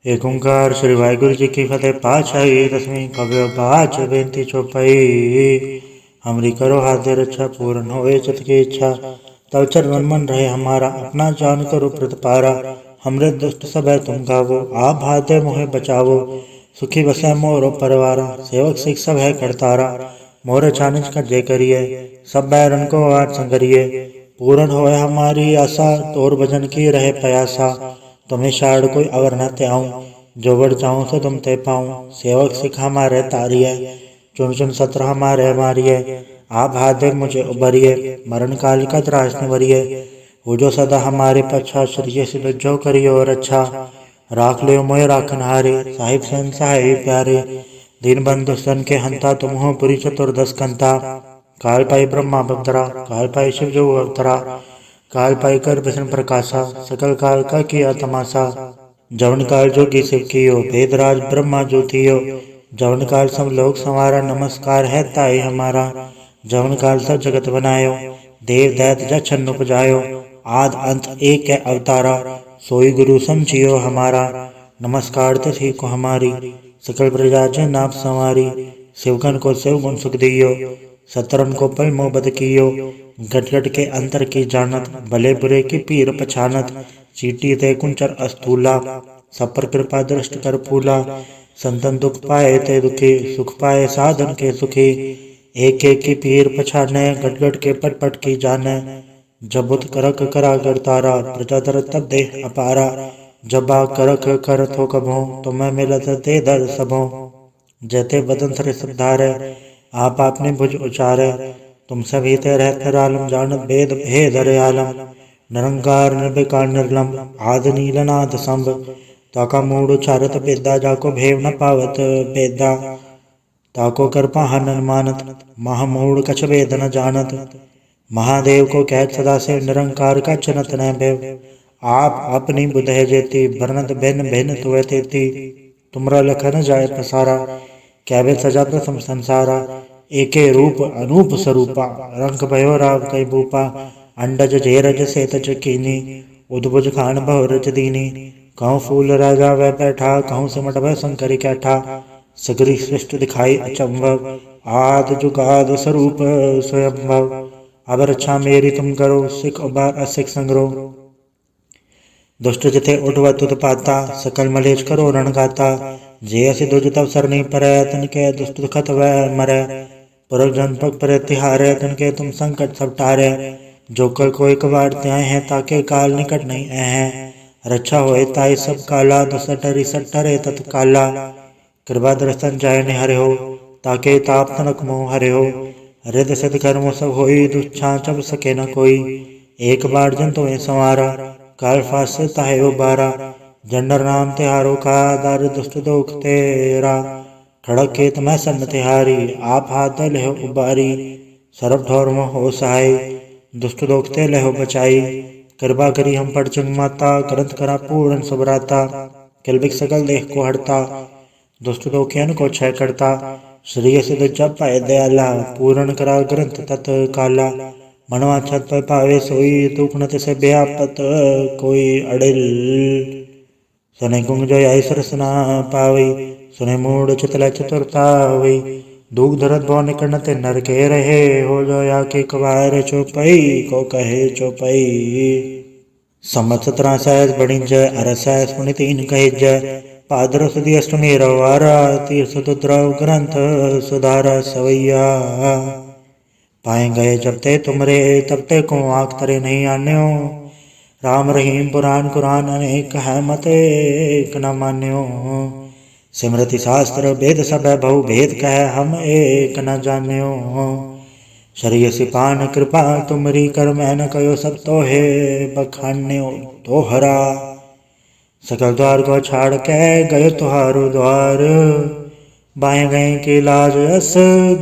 एक ओंकार श्री वाहिगुरु जी की फतेह पातशाही दसवीं कव्य पाच बेनती चौपाई। हमरी करो हाथे रक्षा पूर्ण होए चित की इच्छा। तव चरण मन रहे हमारा अपना जान करो प्रतिपारा। हमरे दुष्ट सब है तुम गावो आप भाते मोहे बचावो। सुखी बसै मोरो परिवारा सेवक सिख सब है करतारा। मोरे चानिज का जय करिए सब बैरन को आठ संगरिए। पूर्ण होए हमारी आशा तोर भजन की रहे प्रयासा। तुम्हें शाड़ कोई अवर न त्याऊं जो बढ़ चाहूं सो तुम ते पाऊं। सेवक सिख हमारे तारिये चुन चुन सत्र हमारे मारिये। आप हाथ दे मुझे उबरिये मरण काल का त्रास निवरिये। वो जो सदा हमारे पच्छा श्री से जो करियो और अच्छा। राख लियो मोय राखन हारे साहिब सन सहाय प्यारे। दीन बंधु सन के हंता तुम हो पुरी चतुर्दश कंता। काल पाई ब्रह्मा बंदरा काल पाई शिव जो अवतरा। काल पाई कर विष्णु प्रकाशा सकल काल का किया तमाशा। जवन काल जोगी शिव कियो वेदराज ब्रह्मा ज्योतियो। जवन काल सब लोग संवारा नमस्कार है ताई हमारा। जवन काल सब जगत बनायो देव दैत जछन उपजायो। आद अंत एक है अवतारा सोई गुरु समझियो हमारा। नमस्कार तिथि को हमारी सकल प्रजा जन आप संवारी। शिवगन को शिव गुण सुख दियो सतरन को पल मोह बद कियो। गट गट के अंतर की जानत भले बुरे की पीर पछानत। चीटी ते कुंचर अस्तूला सब पर कृपा दृष्ट कर फूला। संतन दुख पाए ते दुखी सुख पाए साधन के सुखी। एक एक की पीर पछाने गट गट के पट पट की जाने। जब बुत करक करा कर तारा प्रजा दर तब दे अपारा। जब आ करक कर थो कभो तुम्हें मिलत दे दर सबो। जैते बदन सरे सब धारे आप आपने भुज उचारे। तुम सभी ते रहते आलम जानत भेद भेद रे आलम। निरंकार निर्विकार निर्लम आद नीलनाद संभ। ताका मूड उचारत बेदा जाको भेव न पावत बेदा। ताको कर पाहन मानत महामूड कछ वेद न जानत। महादेव को कहत सदा से निरंकार का चनत न भेव। आप अपनी बुध है जेती भरनत भिन्न भिन्न तुए तेती। तुमरा लखन जाय पसारा कैबे सजा प्रथम संसारा। एके रूप अनूप स्वरूपा रंग भयो राव कई भूपा। अंडज जेरज से तज कीनी उद्भुज खान बहु रज दीनी। कहूँ फूल राजा वह बैठा कहूँ सिमट वह शंकरी कैठा। सगरी सृष्टि दिखाई अचंभव आद जुगाद स्वरूप स्वयंभव। अब रक्षा मेरी तुम करो सिख उबार असिख संग्रो। दुष्ट जिथे उठवा तुत पाता सकल मलेच करो रण गाता। जे असि दुज तब सरनी परै तन के दुष्ट दुखत वह मरै। पुरख जनपक पर तिहारे तन के तुम संकट सब टारे। जो कर कोई कबाड़ त्याय है ताके काल निकट नहीं है। रक्षा होए ताई सब काला दुसटरी सटरे तत्काला। कृपा दर्शन जाय ने हरे हो ताके ताप तनक मोह हरे हो। रिद सिद्ध कर्म सब होई दुच्छा चब सके न कोई। एक बार जन तुम्हें संवारा काल फास ताहे उबारा। जंडर नाम तिहारो का दार दुष्ट दोख तेरा। खड़क खेत में सन तिहारी आप हाथ लहो उबारी। सरब ठौर में हो सहाय दुष्ट दोखते लहो बचाई। कृपा करी हम पर चंग माता करंत करा पूर्ण सुबराता। किलबिक सकल देह को हड़ता दुष्ट दोखियन को क्षय करता। श्री सिद्ध जब पाए दयाला पूर्ण करा ग्रंथ तत् काला। मनवा छत पर पावे सोई तूकनत से व्यापत कोई अड़िल। सुने गुंग जो आई सरसना पावई सुने मूड चितल चतुरता हुई। दूध धरत भव निकट नर के रहे हो जो या के कवार चौपई को कहे चौपई। सम्मत 17 बड़ी जय अरसैस पुनि 3 कहे जय। पादर सुधी अष्टमी रवारा तीर्थ द्रव ग्रंथ सुधारा सवैया। पाए गए जब ते तुमरे तब ते को आँख तरे नहीं आन्यो। राम रहीम पुराण कुरान अनेक है मत एक न मान्यो। सिमृति शास्त्र वेद सब बहु भेद कह हम एक न जान्यो। शरीय सिपान कृपा तुमरी कर मैं न कयो सब तो है बखान्यो तोहरा। सकल द्वार को छाड़ के गयो तुहारो द्वार। बाएं गए के लाज अस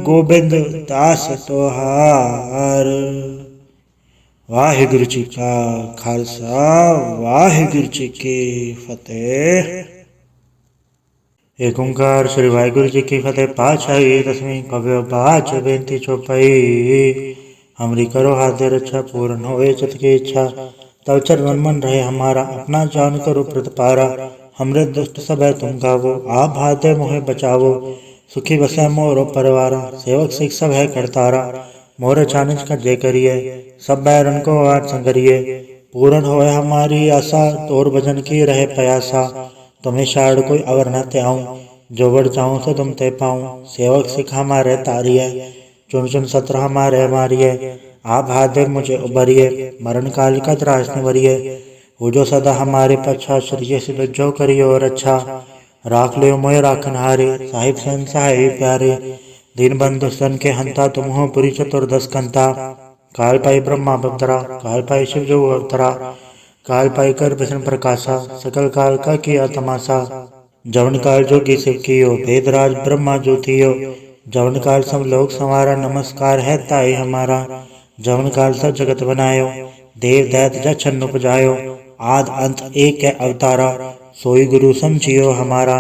गोबिंद दास तोहार। वाहिगुरु जी का खालसा वाहिगुरु जी की फतेह। एक ओंकार श्री वाहिगुरु जी की फतेह पातशाही दसवीं कव्य पाच बेनती चौपाई। हमरी करो हाथ रक्षा पूर्ण होए चित की इच्छा। तव चरण मन रहे हमारा अपना जान करो प्रतिपारा। हमरे दुष्ट सब है तुम गावो। आप हाथ मोहे बचावो, सुखी बसै मोरो परिवारा। सेवक सिख सब है करतारा, मोरे चानिज का जय करिए। सब बैरन को आज संगरिए, पूर्ण होए हमारी आशा। तोर भजन की रहे प्रयासा, तुम्हें शाड़ कोई अवर न त्याऊं। जो बढ़ चाहूं सो तुम ते पाऊं। सेवक सिख हमारे तारिये, चुन चुन सत्र हमारे मारिये। आप हाथ मुझे उबरिए, मरण काल का त्रास निवरिए। हो जो सदा हमारे पच्छा, श्री सिद्ध जो करियो और अच्छा। राख लियो मोय राखन हारे, साहिब सन सहाय प्यारे। दीन बंधु सन के हंता, तुम हो पुरी चतुर्दश कंता। काल पाई ब्रह्मा बदरा, काल पाई शिव जो अवतरा। काल पाई कर भीषण प्रकाशा, सकल काल का किया तमाशा। जवन काल जोगी शिव कियो, वेदराज ब्रह्मा जो थियो। जवन काल सब लोग संवारा, नमस्कार है ताई हमारा। जवन काल सब जगत बनायो, देव दैत जछन उपजायो। आद अंत एक है अवतारा, सोई गुरु समझियो हमारा।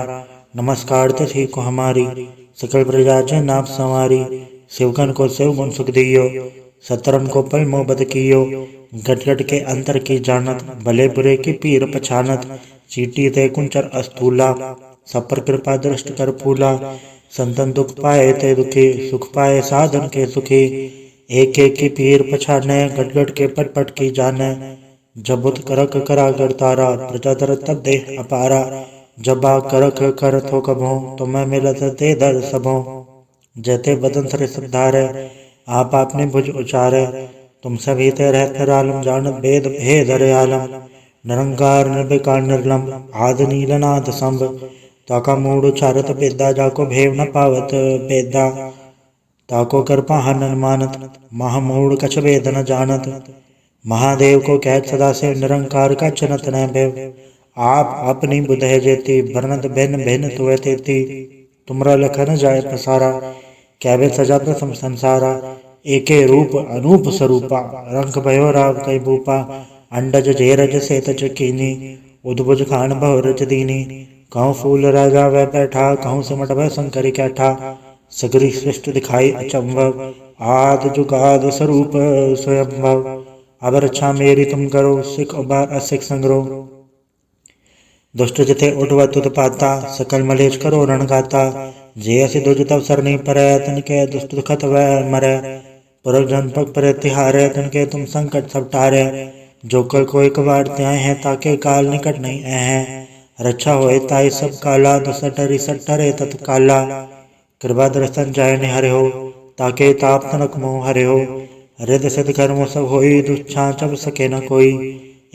नमस्कार तिथि को हमारी, सकल प्रजा जन आप संवारी। शिवगन को शिव गुण सुख दियो, सतरन को पल मोह बद कियो। गट गट के अंतर की जानत, भले बुरे की पीर पछानत। चीटी ते कुंचर अस्थूला, सब पर कृपा दृष्ट कर फूला। संतन दुख पाए ते दुखी, सुख पाए साधन के सुखी। एक एक की पीर पछाने, गट गट के पट पट की जाने। जबुत करक करा करतारा, प्रजा दर तब देह अपारा। जबा करक कर थो कभो, तुम्हें मिलत ते दर सबो। जैते बदन सरे सब धारे, आप आपने भुज उचारे। तुम सभी ते रहते आलम, जानत भेद भेद हरे आलम। निरंकार निर्विकार निर्लम, आद नीलनाथ संभ। ताका मूड उचारत बेदा, जाको भेव न पावत बेदा। ताको कर पाहन मानत, महामूड कछ वेद न जानत। महादेव को कहत सदा से, निरंकार का चनत न भेव। आप अपनी बुध है जेती, वर्णत भिन्न भिन्न तुए तेती। तुमरा लखन जाय पसारा, कैवे सजा प्रथम संसारा। एके रूप अनूप स्वरूपा, रंग भयो राव कई भूपा। अंडज जेरज सेत चकीनी, उद्भुज खान बहु रच दीनी। कहूँ फूल राजा वह बैठा, कहूँ सिमट वह शंकरी कैठा। सगरी सृष्टि दिखाई अचंभव, आद जुगाद स्वरूप स्वयंभव। अब रक्षा मेरी तुम करो, सिख उबार असिख संग्रो। दुष्ट जिथे उठवा तुत पाता, सकल मलेच करो रण गाता। जे असि दुज तब सर नहीं परै, तिनके दुष्ट दुखत वह मरै। पुरख जन पग पर तिहारे, तिनके तुम संकट सब टारे। जो कल को एक बार त्याए हैं, ताके काल निकट नहीं है। रक्षा होए ताई सब काला, दुसटरी सटरे तत्काला। कृपा दर्शन जाय निहरे हो, ताके ताप तनक मोह हरे हो। हृदय सिद्ध कर्म सब होई, दुच्छा चब सके न कोई।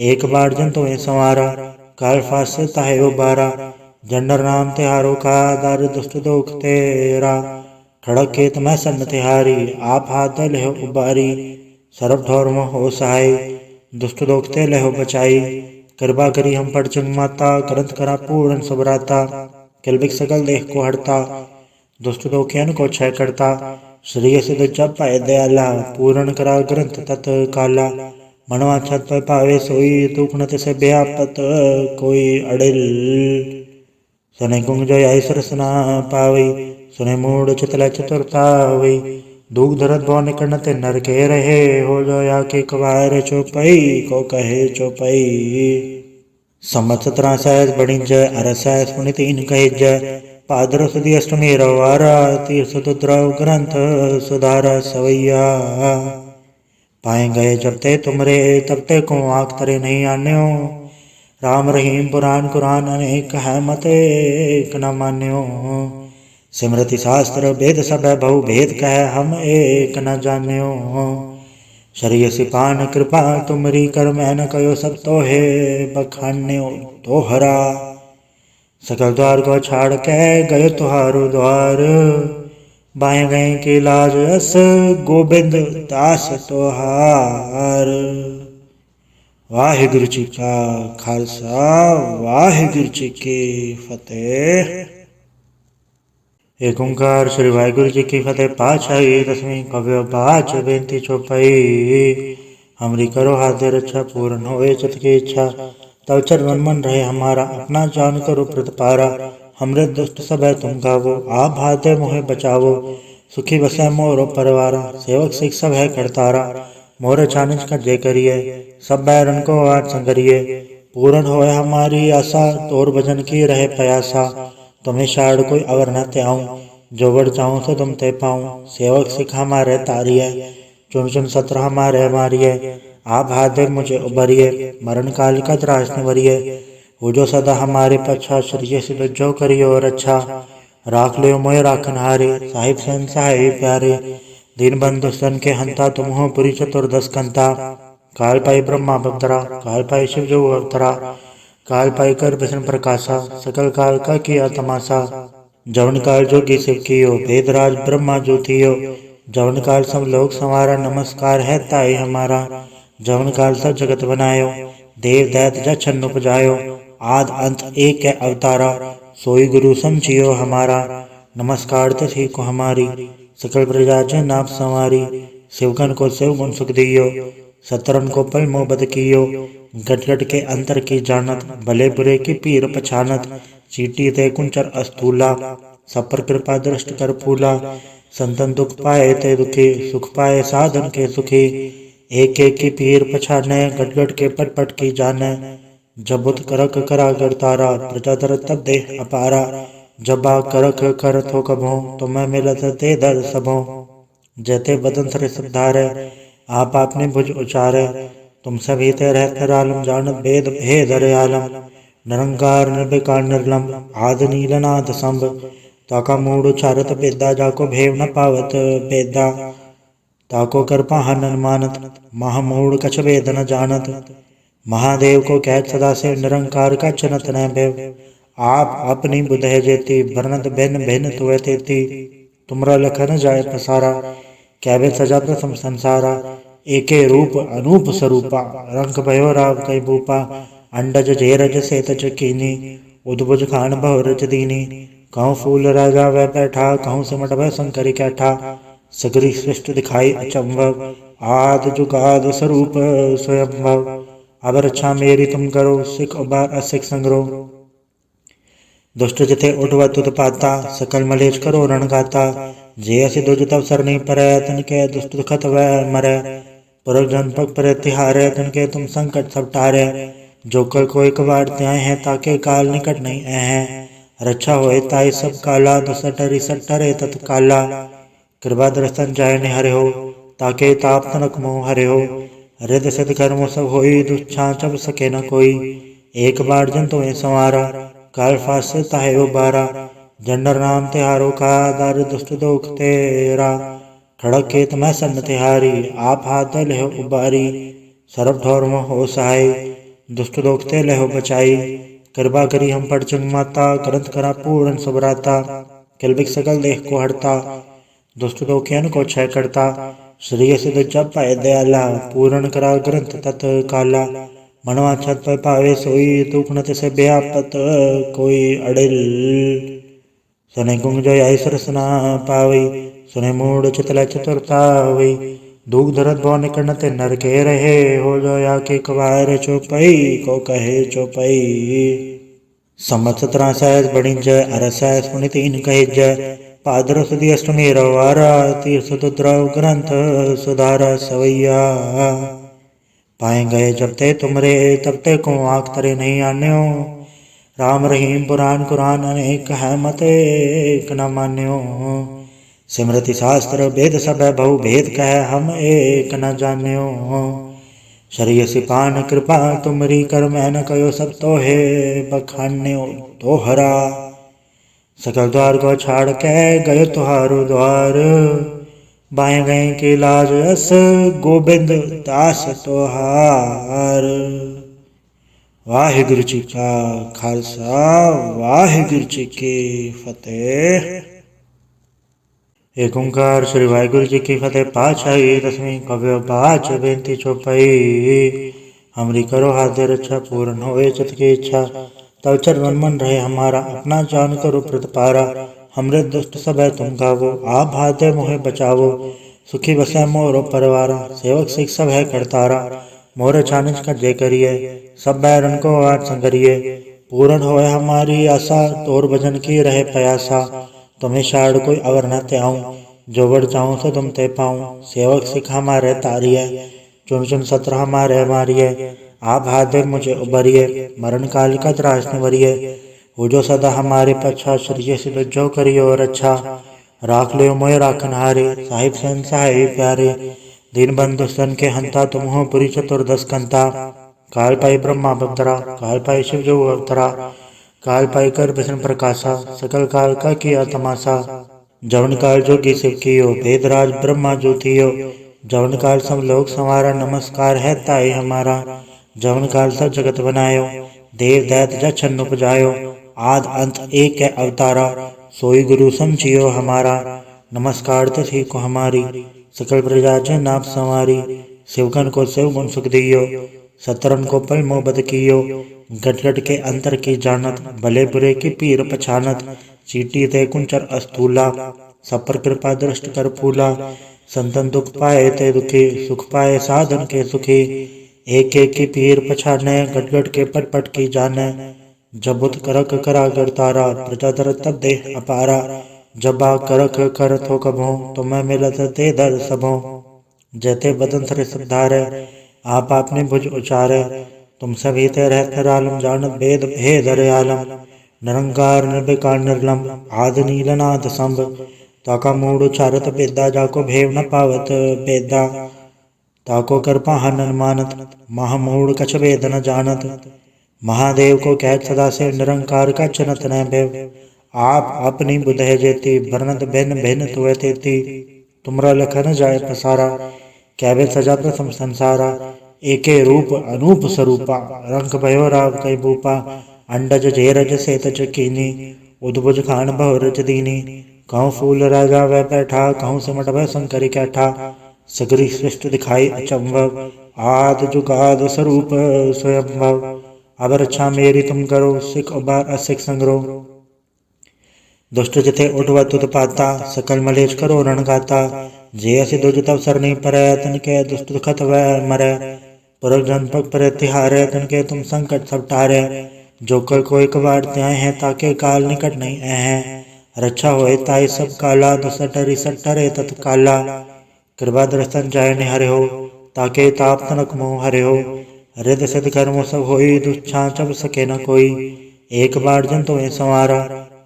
एक बार जन तुम्हें संवारा, काल फास ताहे उबारा। जंडर नाम तिहारो का, दार दुष्ट दोख तेरा। खड़क के तुम्हें सन्न तिहारी, आप हाथ लेहो उबारी। सर्व ठौर में हो सहाय, दुष्ट दोख ते लेहो बचाई। कृपा करी हम पर चंग माता, ग्रंथ करा पूर्ण सबराता। किलबिक सकल देह को हरता, दुष्ट दोखियन को क्षय करता। श्री सिद्ध जब पाए दयाला, पूर्ण करा ग्रंथ तत्काला। मनवा छत पर पावे सोई, दुखनत से व्यापत कोई अड़िल। सने कुंग जो आई सरसना पावई, सुने मूड चितल चतुरतावई। दुख धरत भव निकट ते नर के रहे, हो जो या के कवार चौपई को कहे चौपई। संवत 17 सहज बड़ी जय, अरस सहज पुनि 3 कहे जय। पादर सुदी अष्टमी रवारा, तीर्थ दुद्रव ग्रंथ सुधारा सवैया। पाए गए जब ते तुमरे, तब ते को आँख तरे नहीं आन्यो। राम रहीम पुराण कुरान अनेक है, मत एक न मान्यो। सिमृति शास्त्र वेद सब बहु भेद कह, हम एक न जान्यो। शरीय सिपान कृपा तुमरी, कर मैं न कयो सब तो है बखान्यो तोहरा। सकल द्वार को छाड़ के गयो तुहारो द्वार, बाएं गए के लाज अस गोबिंद दास तोहार। वाहिगुरु जी का खालसा, वाहिगुरु जी की फतेह। एक ओंकार श्री वाहिगुरु जी की फतेह। पातशाही दसवीं कव्य पाच बेनती चौपाई। हमरी करो हाथ रक्षा, पूर्ण होए चित की इच्छा। तब चरण मन रहे हमारा, अपना जान करो प्रतिपारा। हमरे दुष्ट सब है तुम गावो, आप हाथ मोहे बचावो। सुखी बसै मोरो परिवारा, सेवक सिख सब है करतारा। मोरे चानिज का जय करिए, सब बैरन को आज संगरिए। पूर्ण होए हमारी आशा, तोर भजन की रहे प्रयासा। तुम्हें शाड़ कोई अवर न ते आऊं, जो वर चाहूं तो तुम ते पाऊं। सेवक सिख हमारे तारिये, चुन चुन सत्र हमारे मारिये। आप हाथ दे मुझे उबरिये, मरण काल का त्रास निवरिये। वो जो सदा हमारे पच्छा, श्री सिद्ध जो करियो और अच्छा। राख लियो मोय राखन हारे, साहिब सन साहिब प्यारे। दीन बंधु सन के हंता, तुम हो पुरी चतुर्दश कंता। काल पाई ब्रह्मा बवतरा, काल पाई शिव जो अवतरा। काल पाई कर भसन प्रकाशा, सकल काल का किया तमाशा। जवन काल जोगी शिव कियो, भेदराज ब्रह्मा ज्योतियो। जवन काल सब लोग संवारा, नमस्कार है ताई हमारा। जवन काल सब जगत बनायो, देव दैत जछन उपजायो। आद अंत एक है अवतारा, सोई गुरु समझियो हमारा। नमस्कार तिथि को हमारी, सकल प्रजा जन आप संवारी। शिवगन को शिव गुण सुख दियो, सतरन को पल मोह बद कियो। गट गट के अंतर की जानत, भले बुरे की पीर पछानत। चीटी ते कुंचर अस्थूला, सब पर कृपा दृष्ट कर फूला। संतन दुख पाए ते दुखी, सुख पाए साधन के सुखी। एक एक की पीर पछाने, गट गट के पट पट की जाने। जब बुत करक करा कर तारा, प्रजा दर तब देह अपारा। जब आ करक कर थो कभो, तुम्हें मिलत ते दर सबो। जैते बदन सरे सब धारे, आप आपने भुज उचारे। तुम सभी ते रहते आलम, जानत भेद भेद अरे आलम। निरंकार निर्विकार निर्लम, आद नीलनाद संभ। ताका मूड उचारत बेदा, जाको भेव न पावत बेदा। ताको कर पाहन मानत, महामूड कछ वेद न जानत। महादेव को कहत सदा से, निरंकार का चनत न भेव। आप अपनी बुध है जेती, भरनत भिन्न भिन्न तुए तेती। तुमरा लखन जाय पसारा, कैबे सजा प्रथम संसारा। एके रूप अनूप स्वरूपा, रंग भयो राव कई भूपा। अंडज जेरज से तज कीनी, उद्भुज खान बहुरज दीनी। कहूँ फूल राजा वह बैठा, कहूँ सिमट वह शंकरी कैठा। सगरी सृष्टि दिखाई अचंभव, आद जुगाद स्वरूप स्वयंभव। अब रक्षा मेरी तुम करो, सिख उबार असिख संग्रो। दुष्ट जिथे उठवा तुत पाता, सकल मलेच करो रण गाता। जे असि दुज तब सर नहीं परै, तनके दुष्ट दुखत वह मरै। पुरख जन पग पर तिहारे, तनके तुम संकट सब टारे। जो कर कोई कबाड़ त्याय है, ताके काल निकट नहीं है। रक्षा होए ताई सब काला, दुसटरी सटरे तत्काला। कृपा दर्शन जाय निहरे हो, ताके ताप तनक मोह हरे हो। रिद सिद्ध कर्म सब होई, दुच्छा चब सके न कोई। एक बार जन तुम्हें संवारा, काल फास ताहे उबारा। जंडर नाम तिहारो का, दार दुष्ट दोख तेरा। खड़क खेत में सन्न तिहारी, आप हाथ लेहो उबारी। सरब ठौर में हो सहाय, दुष्ट दोख ते लेहो बचाई। कृपा करी हम पर चंग माता, ग्रंथ करा पूर्ण सुभराता। किलबिक सकल देह को हरता, दुष्ट दोखियन को क्षय करता। श्री सिद्ध जब पाए दयाला, पूर्ण करा ग्रंथ तत् काला। मनवा छत पर पावे सोई, तूकनत से व्यापत कोई अड़िल। सुने गुंग जो आई सरसना पावई, सुने मूड चितल चतुरता हुई। दूध धरत भव निकट नर के रहे, हो जो या के कवार चौपई को कहे चौपई। संवत 17 बड़ी जय, अरसैस पुनि 3 कहे जय। पादर सुदी अष्टमी रवारा, तीर्थ द्रव ग्रंथ सुधारा सवैया। पाए गए जब ते तुमरे, तब ते को आँख तरे नहीं आन्यो। राम रहीम पुराण कुरान अनेक है, मत एक न मान्यो। सिमरति शास्त्र वेद सब बहु भेद कह, हम एक न जान्यो। शरीय सिपान कृपा तुमरी, कर मैं न कयो सब तो है बखान्यो तोहरा। सकल द्वार को छाड़ के गयो तुहारो द्वार, बाएं गए के लाज अस गोबिंद दास तोहार। वाहिगुरु जी का खालसा, वाहिगुरु जी की फतेह। एक ओंकार श्री वाहिगुरु जी की फतेह। पातशाही दसवीं कव्य पाच बेनती चौपाई। हमरी करो हाथ रक्षा, पूर्ण होए चित की इच्छा। तब चरण मन रहे हमारा, अपना जान करो प्रतिपारा। हमरे दुष्ट सब है तुम गावो, आप हाथ मोहे बचावो। सुखी बसै मोरो परवारा, सेवक सिख सब है करतारा। मोर छानिज का जय करिए, सब बैरन को आठ संगरिए। पूर्ण होए हमारी आशा, तोर भजन की रहे प्रयासा। तुम्हें शाड़ कोई अवर न ते आऊं, जो वर चाहूं तो तुम ते पाऊं। सेवक सिख हमारे तारिये, चुन चुन सत्र हमारे मारिये। आप हाथ मुझे उबरिए, मरण काल का त्रास निवरिए। हो जो सदा हमारे पच्छा, शरीय से जो करियो और अच्छा। राख लियो मोय राखन हारे, साहिब सन सहाय प्यारे। दीन बंधु सन के हंता, तुम हो पुरी चतुर्दश कंता। काल पाई ब्रह्मा बवतरा, काल पाई शिव जो अवतरा। काल पाई कर विष्णु प्रकाशा, सकल काल का किया तमाशा। जवन काल जोगी शिव कियो, वेदराज ब्रह्मा ज्योतियो। जवन काल सब लोग संवारा, नमस्कार है ताई हमारा। जवन काल सब जगत बनायो, देव दैत जछन उपजायो। आद अंत एक है अवतारा, सोई गुरु समझियो हमारा। नमस्कार तथी को हमारी, सकल प्रजा जन नाप संवारी। शिवगन को शिव गुण सुख दियो, सतरन को पल मोहब्बत कियो। गट गट के अंतर की जानत, भले बुरे की पीर पछानत। चीटी ते कुंचर अस्तूला, सब पर कृपा दृष्ट कर फूला। संतन दुख पाए ते दुखी, सुख पाए साधन के सुखी। एक एक की पीर पछाने, गट गट के पट पट की जाने। जब बुत करक करा कर तारा, प्रजा दर तब देह अपारा। जब आ करक कर थो कभो, तुम्हें मिलत ते दर सबो। जैते बदन सरे सब धारे, आप आपने भुज उचारे। तुम सभी ते रहते रालम, जानत भेद भेद रे आलम। निरंकार निर्विकार निर्लम, आद नीलनाद संभ। ताका मूड उचारत बेदा, जाको भेव न पावत बेदा। ताको कर पाहन मानत, महामूड कछ वेद न जानत। महादेव को कहत सदा से, निरंकार का चनत न भेव। आप अपनी बुध है जेती, भरनत भिन्न भिन्न तुय तेती। तुमरा लखन जाय पसारा, कैवे सजा प्रथम संसारा। एके रूप अनूप स्वरूपा, रंग भयो राव कई भूपा। अंडज जेरज से तज कीनी, उद्भुज खान बहु रच दीनी। कहूँ फूल राजा वह बैठा, कहूँ सिमट वह शंकरी कैठा। सगरी सृष्टि दिखाई अचंभव, आद जुगाद स्वरूप स्वयंभव। अब रक्षा मेरी तुम करो, सिख उबार असिख संग्रो। दुष्ट जिथे उठवत उत्पाता, सकल मलेच करो रण गाता। जे असि दुज तब सरनी परै, तन के दुष्ट दुखत वह मरै। पुरख जनपक पर तिहारे, तन के तुम संकट सब टारे। जो कर कोई कबाड़ त्याय है, ताके काल निकट नहीं है। रक्षा होए ताई सब काला, दुसटरी सटरे तत्काला। कृपा दर्शन जाय निहरे हो, ताके ताप तनक मोह हरे हो। रिद सिद्ध कर्म सब होई, दुच्छा चब सके न कोई। एक बार जन तुम्हें संवारा,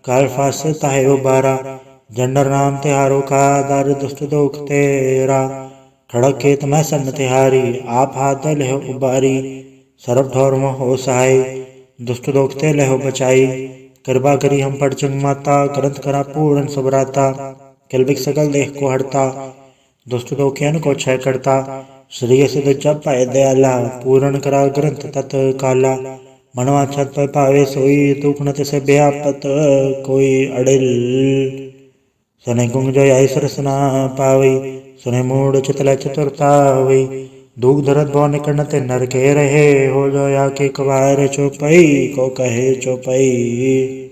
काल फास ताहे उबारा। जंडर नाम तिहारो का, दार दुष्ट दोख तेरा। खड़क खेत में सन तिहारी, आप हाथ लहो उबारी। सर्व ठौर में हो सहाय, दुष्ट दोख ते लहो बचाई। कृपा करी हम पर चंग माता, ग्रंथ करा पूर्ण सुभराता। किलबिक सकल देह को हरता, दुष्ट दोखियन को क्षय करता। श्री सिद्ध जब पाए दयाला, पूर्ण करा ग्रंथ तत्काला। मनवा छत पर पावे सोई, दुख से व्यापत कोई अड़िल। सने गुंग जो आई सरसना पावई, सुने मूड चितल चतुरता हुई। दुख धरत भव निकट ते नर के रहे, हो जो या के कवार चौपई को कहे चौपई।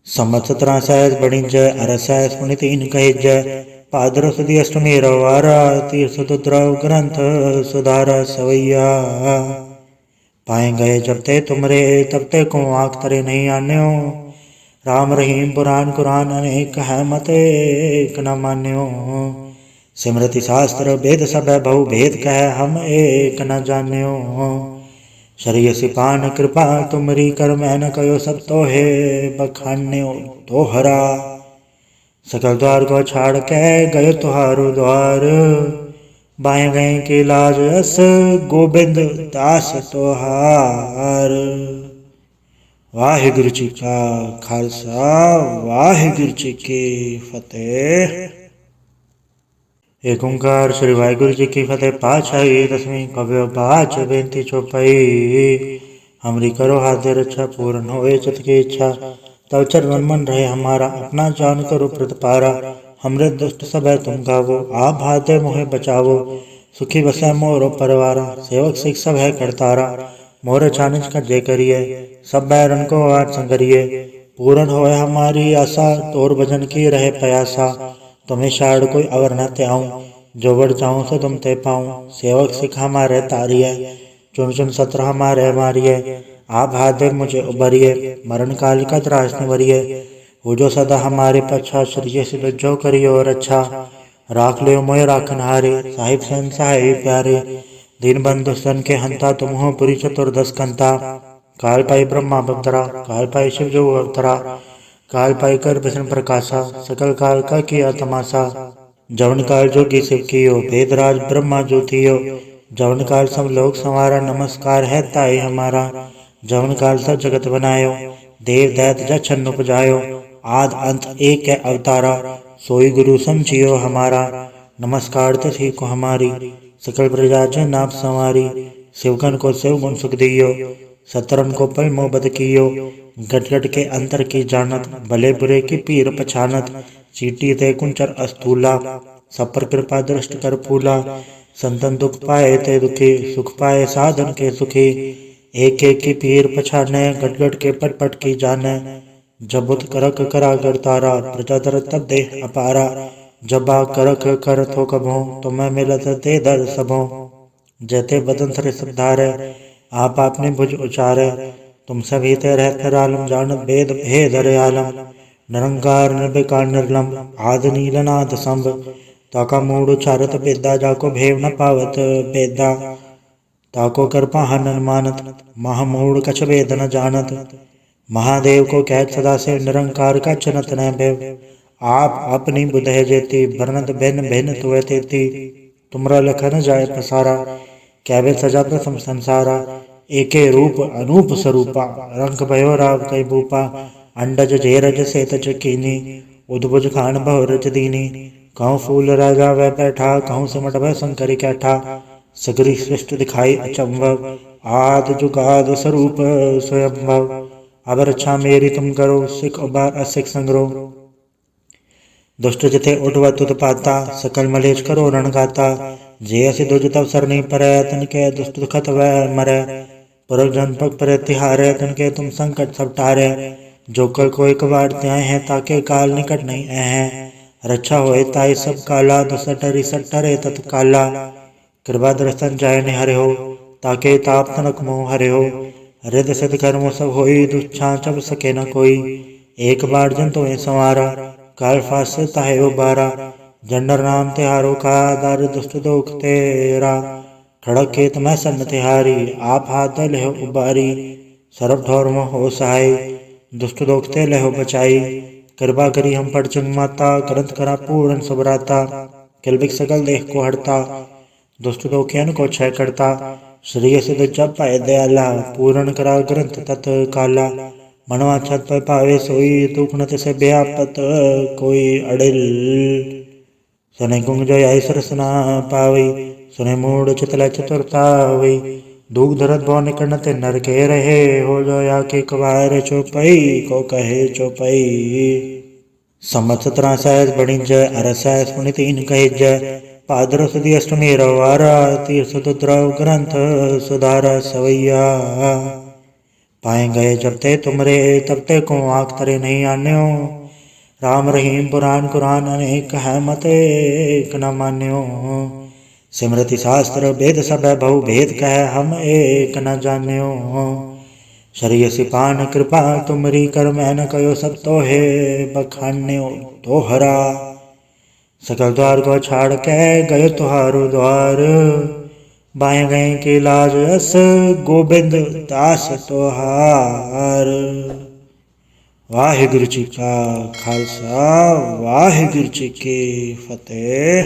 संवत 17 सहज बड़ी जय, अरसह सुनि तीन कहे जय। पादर सुदी अष्टमी रवारा, तीर्थ द्रव ग्रंथ सुधारा सवैया। पाए गए जब ते तुमरे, तब ते को आँख तरे नहीं आन्यो। राम रहीम पुराण कुरान अनेक है, मत एक न मान्यो। सिमृति शास्त्र वेद सब बहु भेद कह, हम एक न जान्यो। शरीय सिपान कृपा तुमरी, कर मैं न कयो सब तो है बखान्यो तोहरा। सकल द्वार को छाड़ के गयो तुहारो द्वार, बाएं गए के लाज अस गोबिंद दास तोहार। वाहिगुरु जी का खालसा, वाहिगुरु जी की फतेह। एक ओंकार श्री वाहिगुरु जी की फतेह। पातशाही दसवीं कव्य पाच बेनती चौपाई। हमरी करो हाथ रक्षा, पूर्ण होए चित की इच्छा। तब चरण मन रहे हमारा, अपना जान करो प्रतिपारा। हमरे दुष्ट सब है तुम गावो, आप हाथ मोहे बचावो। सुखी बसै मोरो परवारा, सेवक सिख सब है करतारा। मोरे छानिज का जय करिए, सब बैरन को आज संगरिए। पूर्ण होए हमारी आशा, तोर भजन की रहे प्यासा। तुम्हें शाड़ कोई अवर न त्याऊं, जो बढ़ जाऊं सो तुम ते पाऊं। सेवक सिख हमारे तारिये, चुन चुन सत्र हमारे मारिये। आप हाथ मुझे उबरिए, मरण काल का त्रास निवरिए। हो जो सदा हमारे पच्छा, श्री सिद्ध जो करियो और अच्छा। राख लियो मोय राखन हारे, साहिब सन सहाय प्यारे। दीन बंधु सन के हंता, तुम हो पुरी चतुर्दश कंता। काल पाई ब्रह्मा बवतरा, काल पाई शिव जो अवतरा, काल पाई कर विष्णु प्रकाशा, सकल काल का किया तमाशा। जवन काल जोगी शिव कियो, वेदराज ब्रह्मा जो थियो। जवन काल सब लोग संवारा, नमस्कार है ताई हमारा। जवन काल सब जगत बनायो, देव दैत जछन उपजायो। आद अंत एक है अवतारा, सोई गुरु समझियो हमारा। नमस्कार तिथि को हमारी, सकल प्रजा जन आप संवारी। शिवगन को शिव गुण सुख दियो, सतरन को पल मोह बद कियो। गट गट के अंतर की जानत, भले बुरे की पीर पछानत। चीटी ते कुंचर अस्तूला, सब पर कृपा दृष्ट कर फूला। संतन दुख पाए ते दुखी, सुख पाए साधन के सुखी। एक एक की पीर पछाने, गट गट के पट पट की जाने। जबुत करक करा कर तारा, प्रजा दर तब दे अपारा। जबा करक कर थो कभो, तुम्हें मिलत ते दर सबो। जैते बदन सरे सब धारे, आप आपने भुज उचारे। तुम सभी ते रहते आलम, जानत भेद भेद हरे आलम। निरंकार निर्विकार निर्लम, आद नीलनाद संभ। ताका मूड उचारत बेदा, जाको भेव न पावत बेदा। ताको कर पाहन मानत, महामूड कछ वेद न जानत। महादेव को कहत सदा से, निरंकार का चनत न भेव। आप अपनी बुध है जेती, बरनत भिन्न भिन्न तुए तेती। तुमरा लखन जाय पसारा, कैवे सजा प्रथम संसारा। एके रूप अनूप स्वरूपा, रंग भयो राव कई भूपा। अंडज जेरज सेतज कीनी, उद्भुज खान बहु रज दीनी। कहूँ फूल राजा वह बैठा, कहूँ सिमट वह शंकरी कैठा। सगरी सृष्टि दिखाई अचंभव, आद जुगाद स्वरूप स्वयंभव। अब रक्षा मेरी तुम करो, सिख उबार असिख संग्रो। दुष्ट जिथे उठवा तुत पाता, सकल मलेच करो रण गाता। जे असि दुज तब सर नहीं परै, तनके दुष्ट दुखत वह मरै। पुरख जन पग पर तिहारे, तनके तुम संकट सब टारे। जो कल को एक बार त्याय है, ताके काल निकट नहीं है। रक्षा होए ताई सब काला, दुसटरी सटरे तत्काला। कृपा दर्शन जाय ने हरे हो, ताके ताप तनक मोह हरे हो। हृदय सिद्ध कर्म सब होई, दुच्छा चब सके न कोई। एक बार जन तुम्हें संवारा, काल फास ताहे उबारा। जंडर नाम तिहारो का, दार दुष्ट दोख तेरा। ठड़क खेत में सन्न तिहारी, आप हाथ लहो उबारी। सरब ठौर में हो सहाय, दुष्ट दोख ते लहो बचाई। कृपा करी हम पर चंग माता, ग्रंथ करा पूर्ण सबराता। किलबिक सकल देह को हड़ता, दुष्ट दोखियन को क्षय करता। श्री सिद्ध जब पाए दयाला, पूर्ण करा ग्रंथ तत् काला। मनवा छत पर पावे सोई, दुखनत से व्यापत कोई अड़िल। सने गुंग जो आई सरसना पावई, सुने मूड चितल चतुरतावई। दुख धरत भव निकट नर के रहे, हो जो या के कवार चौपई को कहे चौपई। सम्मत 17 सहस बणिज, अरस सहस पुनि 3 कहिज। पादर सुदी अष्टमी रवारा, तीर्थ द्रव ग्रंथ सुधारा सवैया। पाए गए जब ते तुमरे, तब ते को आँख तरे नहीं आन्यो। राम रहीम पुराण कुरान अनेक है, मते एक न मान्यो। सिमरति शास्त्र वेद सब बहु भेद कह, हम एक न जान्यो। शरीय सिपान कृपा तुमरी, कर मैं न कयो सब तो है बखान्यो तोहरा। सकल द्वार को छाड़ के गयो तुहारो द्वार, बाएं गए के लाज अस गोबिंद दास तोहार। वाहिगुरु जी का खालसा, वाहिगुरु जी की फतेह।